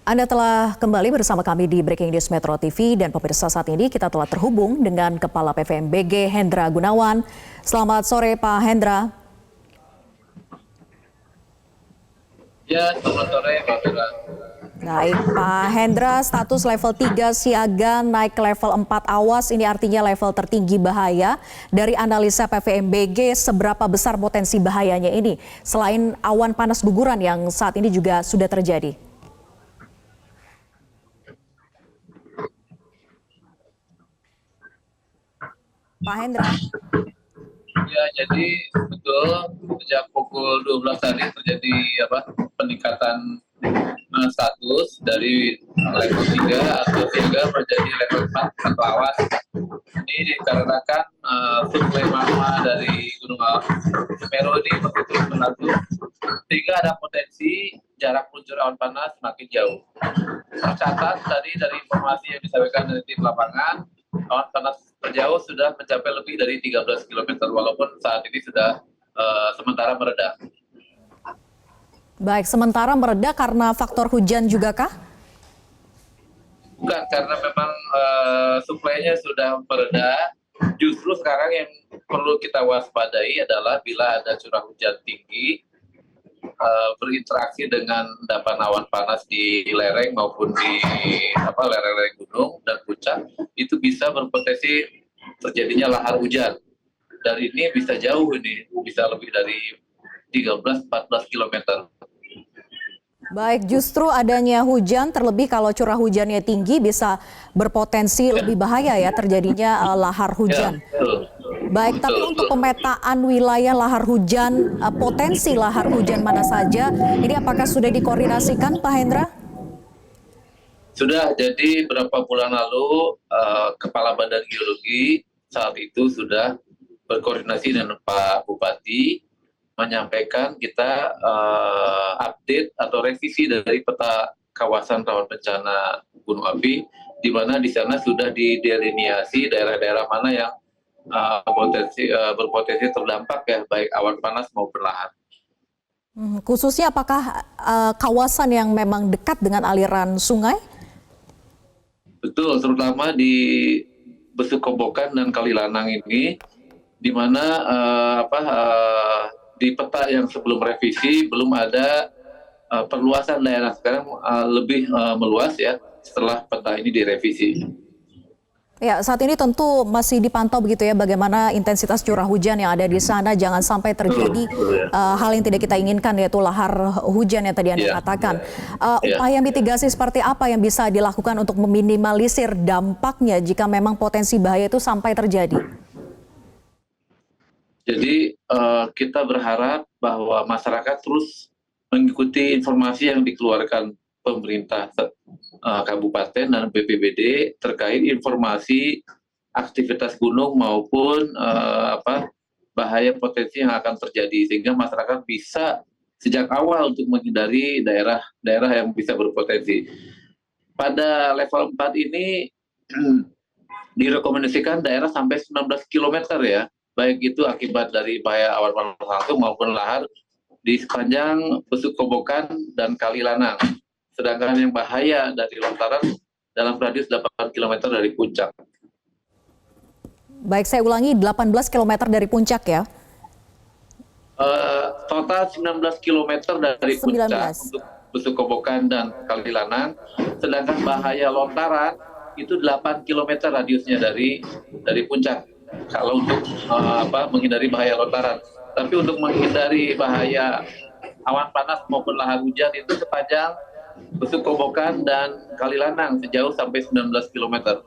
Anda telah kembali bersama kami di Breaking News Metro TV dan pemirsa saat ini kita telah terhubung dengan Kepala PVMBG Hendra Gunawan. Selamat sore Pak Hendra. Ya, selamat sore Pak Fira. Baik Pak Hendra, status level 3 siaga naik ke level 4 awas, ini artinya level tertinggi bahaya. Dari analisa PVMBG, seberapa besar potensi bahayanya ini selain awan panas guguran yang saat ini juga sudah terjadi? Pak Hendra. Ya, jadi betul sejak pukul 12 tadi terjadi peningkatan status dari level 3 atau siaga menjadi level 4 atau awas. Ini dikarenakan suplai magma dari Gunung Semeru ini masih terus berlangsung sehingga ada potensi jarak luncur awan panas semakin jauh. Tercatat tadi dari informasi yang disampaikan dari tim lapangan, awan panas terjauh sudah mencapai lebih dari 13 km walaupun saat ini sudah sementara mereda. Baik, sementara mereda karena faktor hujan juga kah? Bukan, karena memang suplainya sudah mereda. Justru sekarang yang perlu kita waspadai adalah bila ada curah hujan tinggi berinteraksi dengan endapan awan panas di lereng maupun di lereng-lereng gunung dan puncak, itu bisa berpotensi terjadinya lahar hujan. Dan ini bisa jauh, ini bisa lebih dari 13-14 km. Baik, justru adanya hujan, terlebih kalau curah hujannya tinggi, bisa berpotensi lebih bahaya ya terjadinya lahar hujan. Ya, betul. Baik, tapi untuk pemetaan wilayah lahar hujan, potensi lahar hujan mana saja, ini apakah sudah dikoordinasikan Pak Hendra? Sudah, jadi beberapa bulan lalu Kepala Badan Geologi saat itu sudah berkoordinasi dengan Pak Bupati, menyampaikan kita update atau revisi dari peta kawasan rawan bencana gunung api, di mana di sana sudah didelineasi daerah-daerah mana yang berpotensi terdampak ya, baik awan panas maupun lahar. Khususnya apakah kawasan yang memang dekat dengan aliran sungai? Betul, terutama di Besukobokan dan Kalilanang ini, di mana di peta yang sebelum revisi belum ada perluasan daerah. Sekarang lebih meluas ya setelah peta ini direvisi. Ya, saat ini tentu masih dipantau begitu ya bagaimana intensitas curah hujan yang ada di sana, jangan sampai terjadi hal yang tidak kita inginkan, yaitu lahar hujan yang tadi Anda katakan. Upaya mitigasi seperti apa yang bisa dilakukan untuk meminimalisir dampaknya jika memang potensi bahaya itu sampai terjadi? Jadi kita berharap bahwa masyarakat terus mengikuti informasi yang dikeluarkan pemerintah kabupaten dan BPBD terkait informasi aktivitas gunung maupun bahaya potensi yang akan terjadi, sehingga masyarakat bisa sejak awal untuk menghindari daerah-daerah yang bisa berpotensi. Pada level 4 ini direkomendasikan daerah sampai 19 km ya, baik itu akibat dari bahaya awan panas langsung maupun lahar di sepanjang Besukobokan dan Kalilanang. Sedangkan yang bahaya dari lontaran dalam radius 8 km dari puncak. Baik, saya ulangi, 18 km dari puncak ya? Total 19 km dari puncak untuk Besukobokan dan Kalilanang. Sedangkan bahaya lontaran itu 8 km radiusnya dari puncak. Kalau untuk menghindari bahaya lontaran. Tapi untuk menghindari bahaya awan panas maupun lahar hujan itu sepanjang Besukobokan dan Kalilanang sejauh sampai 19 km.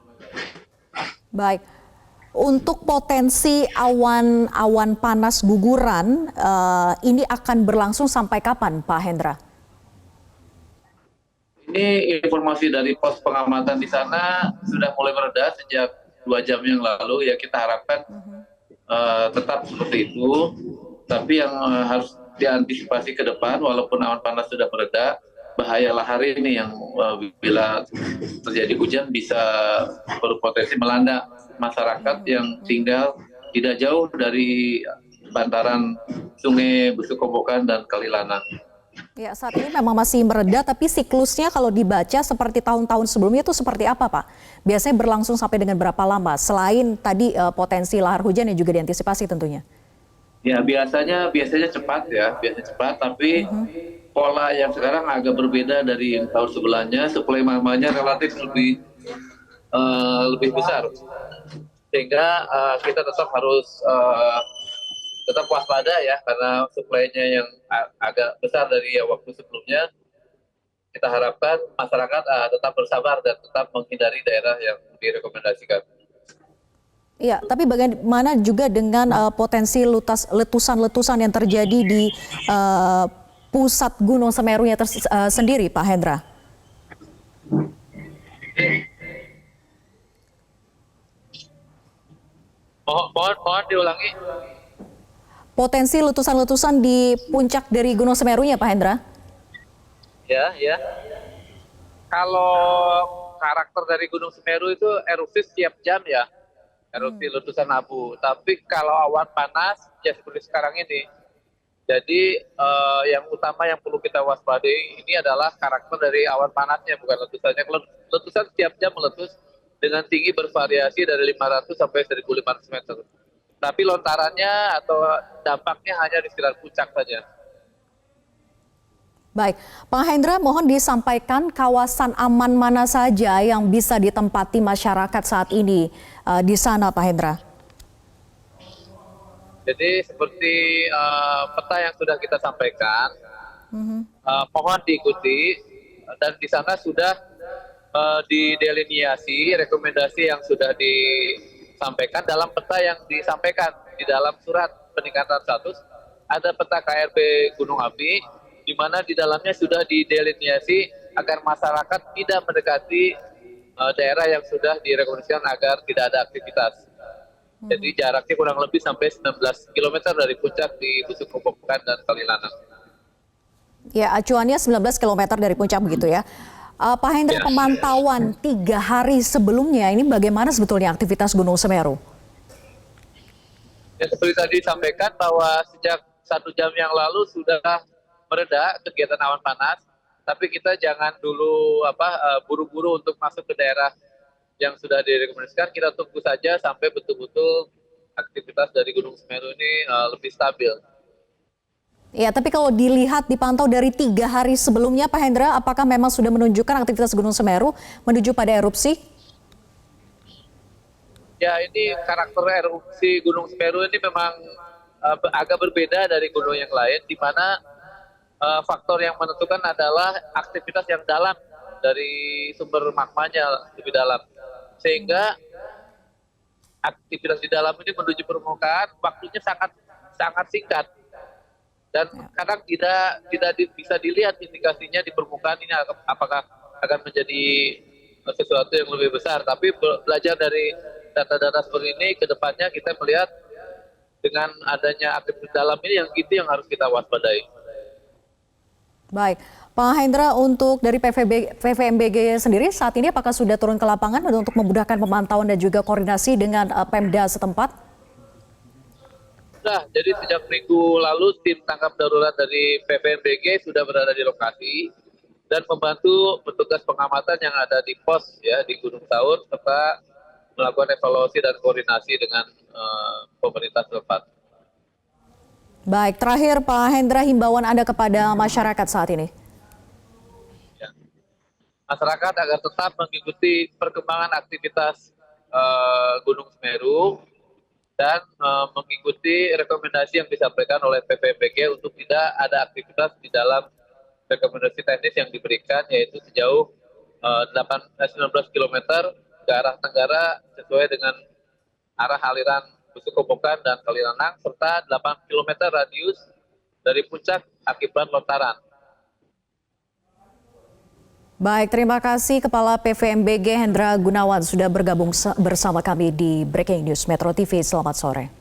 Baik, untuk potensi awan panas guguran ini akan berlangsung sampai kapan Pak Hendra? Ini informasi dari pos pengamatan di sana sudah mulai mereda sejak 2 jam yang lalu ya, kita harapkan tetap seperti itu. Tapi yang harus diantisipasi ke depan, walaupun awan panas sudah mereda, bahaya lahar ini yang bila terjadi hujan bisa berpotensi melanda masyarakat yang tinggal tidak jauh dari bantaran Sungai Besukobokan dan Kalilanang. Ya, saat ini memang masih mereda, tapi siklusnya kalau dibaca seperti tahun-tahun sebelumnya itu seperti apa, Pak? Biasanya berlangsung sampai dengan berapa lama? Selain tadi potensi lahar hujan yang juga diantisipasi tentunya. Ya biasanya cepat ya, biasanya cepat, tapi pola yang sekarang agak berbeda dari yang tahun sebelumnya. Suplai magmanya relatif lebih besar, sehingga kita tetap harus tetap waspada ya, karena suplainya yang agak besar dari waktu sebelumnya. Kita harapkan masyarakat tetap bersabar dan tetap menghindari daerah yang direkomendasikan. Iya, tapi bagaimana juga dengan potensi letusan-letusan yang terjadi di pusat Gunung Semerunya sendiri, Pak Hendra? Mohon diulangi. Potensi letusan-letusan di puncak dari Gunung Semerunya, Pak Hendra? Ya. Kalau karakter dari Gunung Semeru itu erupsi setiap jam ya, erupsi letusan abu. Tapi kalau awan panas ya seperti sekarang ini. Jadi yang utama yang perlu kita waspadai ini adalah karakter dari awan panasnya, bukan letusannya. Letusan setiap jam meletus dengan tinggi bervariasi dari 500 sampai 1.500 meter. Tapi lontarannya atau dampaknya hanya di sekitar puncak saja. Baik, Pak Hendra, mohon disampaikan kawasan aman mana saja yang bisa ditempati masyarakat saat ini di sana, Pak Hendra. Jadi seperti peta yang sudah kita sampaikan, mohon diikuti, dan di sana sudah didelineasi rekomendasi yang sudah disampaikan dalam peta yang disampaikan di dalam surat peningkatan status. Ada peta KRB Gunung Api, di mana di dalamnya sudah didelineasi agar masyarakat tidak mendekati daerah yang sudah direkomendasikan agar tidak ada aktivitas. Jadi jaraknya kurang lebih sampai 19 km dari puncak di Busukopokan dan Kalilanang. Ya, acuannya 19 km dari puncak begitu ya. Pak Hendra, Ya. pemantauan 3 hari sebelumnya ini bagaimana sebetulnya aktivitas Gunung Semeru? Ya, seperti tadi disampaikan bahwa sejak 1 jam yang lalu sudah mereda kegiatan awan panas, tapi kita jangan dulu buru-buru untuk masuk ke daerah yang sudah direkomendasikan. Kita tunggu saja sampai betul-betul aktivitas dari Gunung Semeru ini lebih stabil. Ya, tapi kalau dilihat dipantau dari 3 hari sebelumnya, Pak Hendra, apakah memang sudah menunjukkan aktivitas Gunung Semeru menuju pada erupsi? Ya, ini karakter erupsi Gunung Semeru ini memang agak berbeda dari gunung yang lain, di mana faktor yang menentukan adalah aktivitas yang dalam dari sumber magmanya lebih dalam. Sehingga aktivitas di dalam ini menuju permukaan waktunya sangat singkat, dan kadang tidak bisa dilihat indikasinya di permukaan ini apakah akan menjadi sesuatu yang lebih besar. Tapi belajar dari data-data seperti ini, ke depannya kita melihat dengan adanya aktivitas dalam ini yang harus kita waspadai. Baik, Pak Hendra, untuk dari PVMBG sendiri saat ini apakah sudah turun ke lapangan untuk memudahkan pemantauan dan juga koordinasi dengan Pemda setempat? Nah, jadi sejak minggu lalu tim tanggap darurat dari PVMBG sudah berada di lokasi dan membantu petugas pengamatan yang ada di pos ya di Gunung Saur, serta melakukan evaluasi dan koordinasi dengan pemerintah setempat. Baik, terakhir Pak Hendra, himbauan Anda kepada masyarakat saat ini. Ya. Masyarakat agar tetap mengikuti perkembangan aktivitas Gunung Semeru dan mengikuti rekomendasi yang disampaikan oleh PVMBG untuk tidak ada aktivitas di dalam rekomendasi teknis yang diberikan, yaitu sejauh 19 km ke arah tenggara sesuai dengan arah aliran Busukopokan dan Kalilanang, serta 8 km radius dari puncak akibat lontaran. Baik, terima kasih Kepala PVMBG Hendra Gunawan sudah bergabung bersama kami di Breaking News Metro TV. Selamat sore.